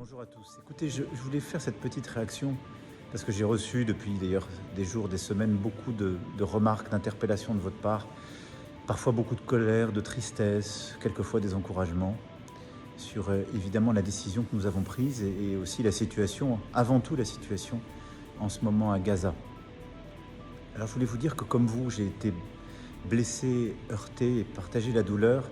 Bonjour à tous. Écoutez, je voulais faire cette petite réaction parce que j'ai reçu depuis d'ailleurs des jours, des semaines, beaucoup de remarques, d'interpellations de votre part, parfois beaucoup de colère, de tristesse, quelquefois des encouragements sur évidemment la décision que nous avons prise et aussi la situation, avant tout la situation en ce moment à Gaza. Alors je voulais vous dire que comme vous, j'ai été blessé, heurté et partagé la douleur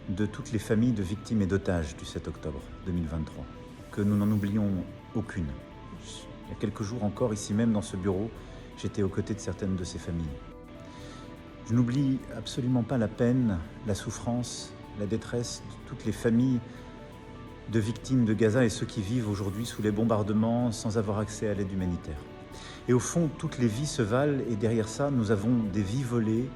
de toutes les familles de victimes et d'otages du 7 octobre 2023, que nous n'en oublions aucune. Il y a quelques jours encore, ici même dans ce bureau, j'étais aux côtés de certaines de ces familles. Je n'oublie absolument pas la peine, la souffrance, la détresse de toutes les familles de victimes de Gaza et ceux qui vivent aujourd'hui sous les bombardements sans avoir accès à l'aide humanitaire. Et au fond, toutes les vies se valent et derrière ça, nous avons des vies volées,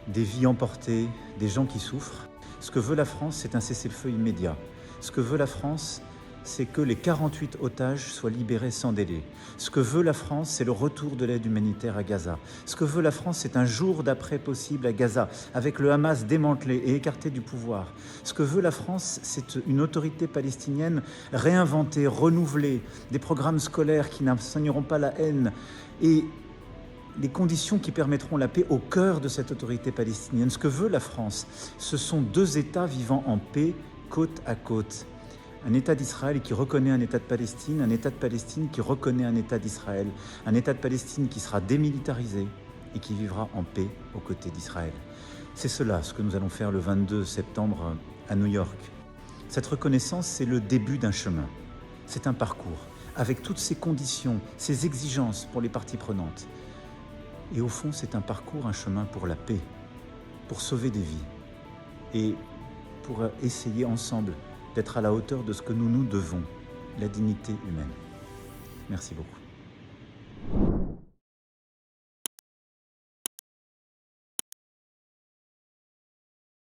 des vies emportées, des gens qui souffrent. Ce que veut la France, c'est un cessez-le-feu immédiat. Ce que veut la France, c'est que les 48 otages soient libérés sans délai. Ce que veut la France, c'est le retour de l'aide humanitaire à Gaza. Ce que veut la France, c'est un jour d'après possible à Gaza, avec le Hamas démantelé et écarté du pouvoir. Ce que veut la France, c'est une autorité palestinienne réinventée, renouvelée, des programmes scolaires qui n'enseigneront pas la haine et les conditions qui permettront la paix au cœur de cette autorité palestinienne. Ce que veut la France, ce sont deux États vivant en paix, côte à côte. Un État d'Israël qui reconnaît un État de Palestine, un État de Palestine qui reconnaît un État d'Israël, un État de Palestine qui sera démilitarisé et qui vivra en paix aux côtés d'Israël. C'est cela ce que nous allons faire le 22 septembre à New York. Cette reconnaissance, c'est le début d'un chemin. C'est un parcours, avec toutes ces conditions, ces exigences pour les parties prenantes. Et au fond, c'est un parcours, un chemin pour la paix, pour sauver des vies et pour essayer ensemble d'être à la hauteur de ce que nous nous devons, la dignité humaine. Merci beaucoup.